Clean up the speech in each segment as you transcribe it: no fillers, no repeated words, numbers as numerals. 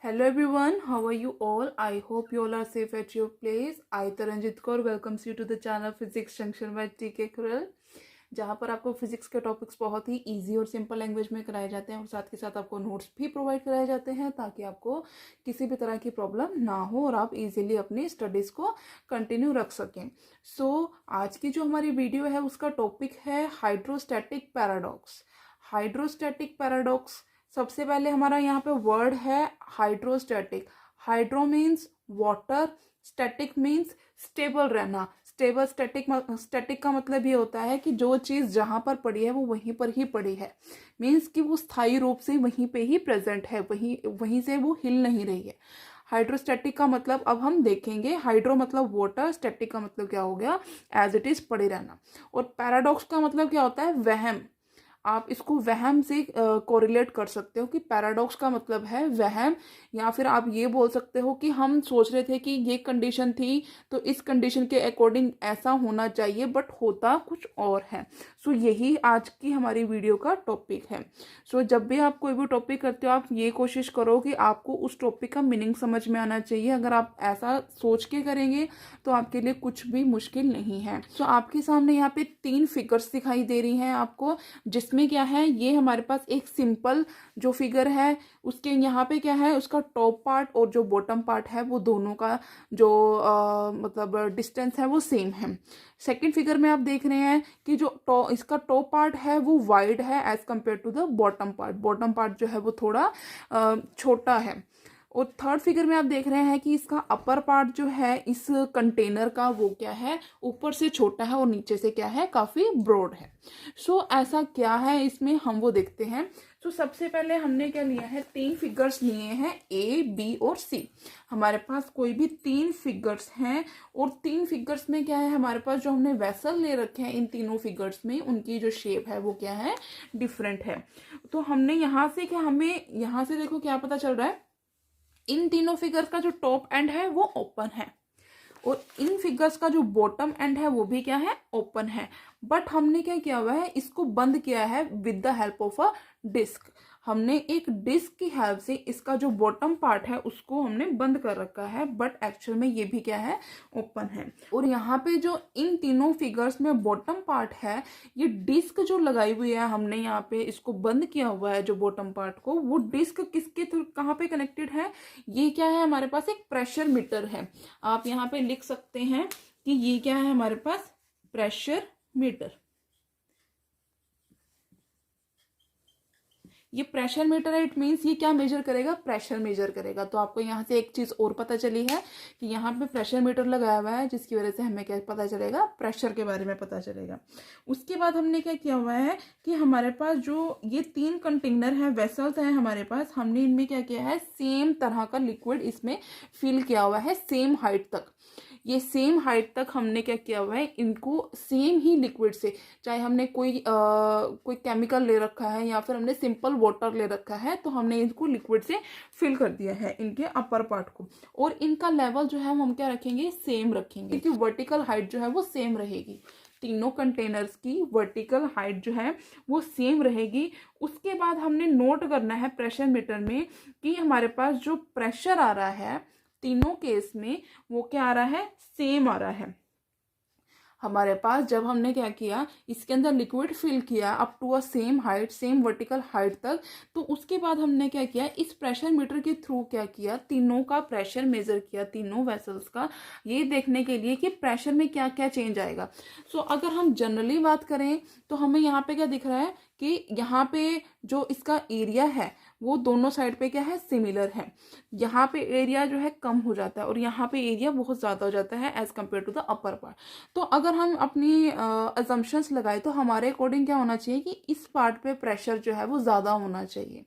Hello everyone, how are you all? I hope you all are safe at your place. I Taranjit Kaur welcomes you to the channel Physics Junction by TK Khural, जहाँ पर आपको physics के topics बहुत ही easy और simple language में कराए जाते हैं और साथ के साथ आपको नोट्स भी प्रोवाइड कराए जाते हैं ताकि आपको किसी भी तरह की प्रॉब्लम ना हो और आप इजीली अपनी स्टडीज़ को कंटिन्यू रख सकें। आज की जो हमारी वीडियो है उसका टॉपिक है हाइड्रोस्टैटिक पैराडॉक्स। हाइड्रोस्टैटिक पैराडॉक्स, सबसे पहले हमारा यहाँ पे वर्ड है hydrostatic. Hydro means water, static means stable रहना। स्टेबल स्टैटिक का मतलब ये होता है कि जो चीज़ जहाँ पर पड़ी है वो वहीं पर ही पड़ी है, मीन्स कि वो स्थायी रूप से वहीं पे ही प्रेजेंट है, वहीं से वो हिल नहीं रही है। हाइड्रोस्टैटिक का मतलब अब हम देखेंगे। हाइड्रो मतलब वाटर, स्टैटिक का मतलब क्या हो गया, एज इट इज पड़े रहना। और पैराडॉक्स का मतलब क्या होता है, वहम। आप इसको वहम से कोरिलेट कर सकते हो कि पैराडॉक्स का मतलब है वहम, या फिर आप ये बोल सकते हो कि हम सोच रहे थे कि ये कंडीशन थी तो इस कंडीशन के अकॉर्डिंग ऐसा होना चाहिए बट होता कुछ और है। यही आज की हमारी वीडियो का टॉपिक है। जब भी आप कोई भी टॉपिक करते हो आप ये कोशिश करो कि आपको उस टॉपिक का मीनिंग समझ में आना चाहिए। अगर आप ऐसा सोच के करेंगे तो आपके लिए कुछ भी मुश्किल नहीं है। आपके सामने यहाँ पे 3 फिगर्स दिखाई दे रही हैं आपको, जिसमें क्या है, ये हमारे पास एक सिंपल जो फिगर है उसके यहाँ पे क्या है, उसका टॉप पार्ट और जो बॉटम पार्ट है वो दोनों का जो मतलब डिस्टेंस है वो सेम है। सेकंड फिगर में आप देख रहे हैं कि जो इसका टॉप पार्ट है वो वाइड है as compare to the bottom part. Bottom part जो है वो थोड़ा छोटा है। और थर्ड फिगर में आप देख रहे हैं कि इसका अपर पार्ट जो है इस कंटेनर का वो क्या है, ऊपर से छोटा है और नीचे से क्या है, काफ़ी ब्रॉड है। ऐसा क्या है इसमें, हम वो देखते हैं। सबसे पहले हमने क्या लिया है, 3 फिगर्स लिए हैं, ए बी और सी। हमारे पास कोई भी 3 फिगर्स हैं और 3 फिगर्स में क्या है, हमारे पास जो हमने वेसल ले रखे हैं इन तीनों फिगर्स में उनकी जो शेप है वो क्या है, डिफरेंट है। तो हमने यहाँ से क्या, हमें यहाँ से देखो क्या पता चल रहा है, इन तीनों फिगर्स का जो टॉप एंड है वो ओपन है और इन फिगर्स का जो बॉटम एंड है वो भी क्या है, ओपन है। बट हमने क्या किया हुआ है, इसको बंद किया है with the help of a disc. हमने एक डिस्क की हेल्प से इसका जो बॉटम पार्ट है उसको हमने बंद कर रखा है, बट एक्चुअल में ये भी क्या है, ओपन है। और यहाँ पे जो इन तीनों फिगर्स में बॉटम पार्ट है, ये डिस्क जो लगाई हुई है, हमने यहाँ पे इसको बंद किया हुआ है जो बॉटम पार्ट को, वो डिस्क किसके थ्रू कहाँ पे कनेक्टेड है, ये क्या है, हमारे पास एक प्रेशर मीटर है। आप यहाँ पे लिख सकते हैं कि ये क्या है, हमारे पास प्रेशर मीटर। ये प्रेशर मीटर है, इट मीन्स ये क्या मेजर करेगा, प्रेशर मेजर करेगा। तो आपको यहाँ से एक चीज और पता चली है कि यहाँ पे प्रेशर मीटर लगाया हुआ है, जिसकी वजह से हमें क्या पता चलेगा, प्रेशर के बारे में पता चलेगा। उसके बाद हमने क्या किया हुआ है कि हमारे पास जो ये 3 कंटेनर है, वेसल्स हैं हमारे पास, हमने इनमें क्या किया है, सेम तरह का लिक्विड इसमें फिल किया हुआ है, सेम हाइट तक। ये सेम हाइट तक हमने क्या किया हुआ है, इनको सेम ही लिक्विड से, चाहे हमने कोई केमिकल ले रखा है या फिर हमने सिंपल वाटर ले रखा है, तो हमने इनको लिक्विड से फिल कर दिया है इनके अपर पार्ट को। और इनका लेवल जो है हम क्या रखेंगे, सेम रखेंगे, क्योंकि वर्टिकल हाइट जो है वो सेम रहेगी। तीनों कंटेनर्स की वर्टिकल हाइट जो है वो सेम रहेगी। उसके बाद हमने नोट करना है प्रेशर मीटर में कि हमारे पास जो प्रेशर आ रहा है तीनों केस में वो क्या आ रहा है, सेम आ रहा है। हमारे पास जब हमने क्या किया, इसके अंदर लिक्विड फिल किया up to a same height, same vertical height तक, तो उसके बाद हमने क्या किया, इस प्रेशर मीटर के थ्रू क्या किया, तीनों का प्रेशर मेजर किया, तीनों वेसल्स का, ये देखने के लिए कि प्रेशर में क्या क्या चेंज आएगा। अगर हम जनरली बात करें तो हमें यहाँ पे क्या दिख रहा है कि यहाँ पे जो इसका एरिया है वो दोनों साइड पे क्या है, सिमिलर है। यहाँ पे एरिया जो है कम हो जाता है और यहाँ पे एरिया बहुत ज़्यादा हो जाता है as compare to the upper part. तो अगर हम अपनी अजम्पशंस लगाए तो हमारे अकॉर्डिंग क्या होना चाहिए कि इस पार्ट पे प्रेशर जो है वो ज़्यादा होना चाहिए।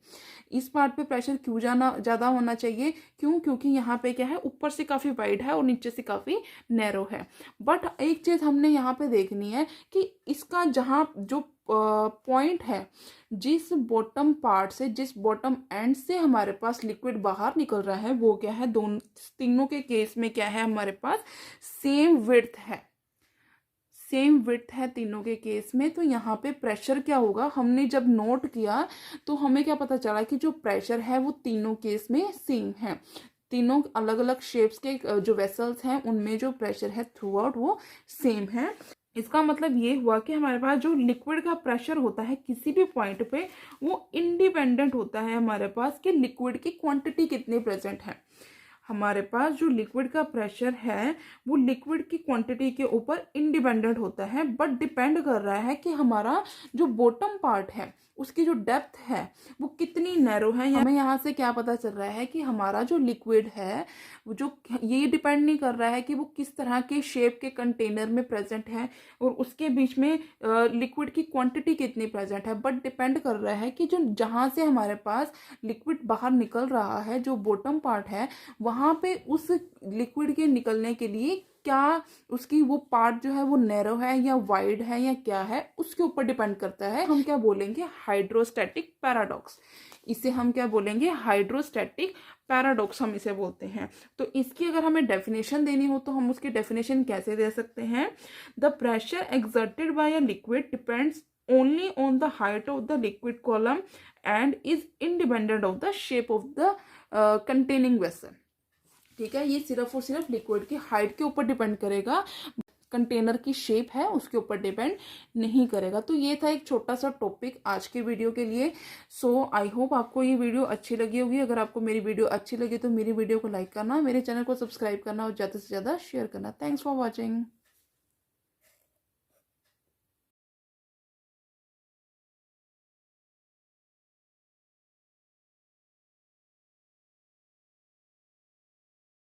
इस पार्ट पे प्रेशर क्यों ज़्यादा होना चाहिए, क्योंकि यहाँ पे क्या है, ऊपर से काफ़ी वाइड है और नीचे से काफ़ी नैरो है। बट एक चीज़ हमने यहाँ पे देखनी है कि इसका जहाँ जो पॉइंट है, जिस बॉटम पार्ट से, जिस बॉटम एंड से हमारे पास लिक्विड बाहर निकल रहा है, वो क्या है, तीनों के केस में क्या है, हमारे पास सेम विड्थ है, सेम विड्थ है तीनों के केस में, तो यहाँ पे प्रेशर क्या होगा, हमने जब नोट किया तो हमें क्या पता चला कि जो प्रेशर है वो तीनों केस में सेम है। तीनों अलग अलग शेप्स के जो वेसल्स हैं उनमें जो प्रेशर है थ्रू आउट वो सेम है। इसका मतलब ये हुआ कि हमारे पास जो लिक्विड का प्रेशर होता है किसी भी पॉइंट पे वो इंडिपेंडेंट होता है हमारे पास कि लिक्विड की क्वांटिटी कितनी प्रेजेंट है। हमारे पास जो लिक्विड का प्रेशर है वो लिक्विड की क्वांटिटी के ऊपर इंडिपेंडेंट होता है, बट डिपेंड कर रहा है कि हमारा जो बॉटम पार्ट है उसकी जो डेप्थ है वो कितनी नैरो है। हमें यहाँ से क्या पता चल रहा है कि हमारा जो लिक्विड है वो जो ये डिपेंड नहीं कर रहा है कि वो किस तरह के शेप के कंटेनर में प्रेजेंट है और उसके बीच में लिक्विड की क्वांटिटी कितनी प्रेजेंट है, बट डिपेंड कर रहा है कि जो जहाँ से हमारे पास लिक्विड बाहर निकल रहा है, जो बॉटम पार्ट है, वहाँ पे उस लिक्विड के निकलने के लिए क्या उसकी वो पार्ट जो है वो नैरो है या वाइड है या क्या है, उसके ऊपर डिपेंड करता है। हम क्या बोलेंगे, हाइड्रोस्टैटिक पैराडॉक्स। इसे हम क्या बोलेंगे, हाइड्रोस्टैटिक पैराडॉक्स हम इसे बोलते हैं। तो इसकी अगर हमें डेफिनेशन देनी हो तो हम उसकी डेफिनेशन कैसे दे सकते हैं, the pressure exerted by a liquid depends only on the height of the liquid column and is independent of the shape of the containing vessel। ठीक है, ये सिर्फ और सिर्फ लिक्विड की हाइट के ऊपर डिपेंड करेगा, कंटेनर की शेप है उसके ऊपर डिपेंड नहीं करेगा। तो ये था एक छोटा सा टॉपिक आज के वीडियो के लिए। सो आई होप आपको ये वीडियो अच्छी लगी होगी। अगर आपको मेरी वीडियो अच्छी लगी तो मेरी वीडियो को लाइक करना, मेरे चैनल को सब्सक्राइब करना और ज़्यादा से ज़्यादा शेयर करना। Thanks for watching.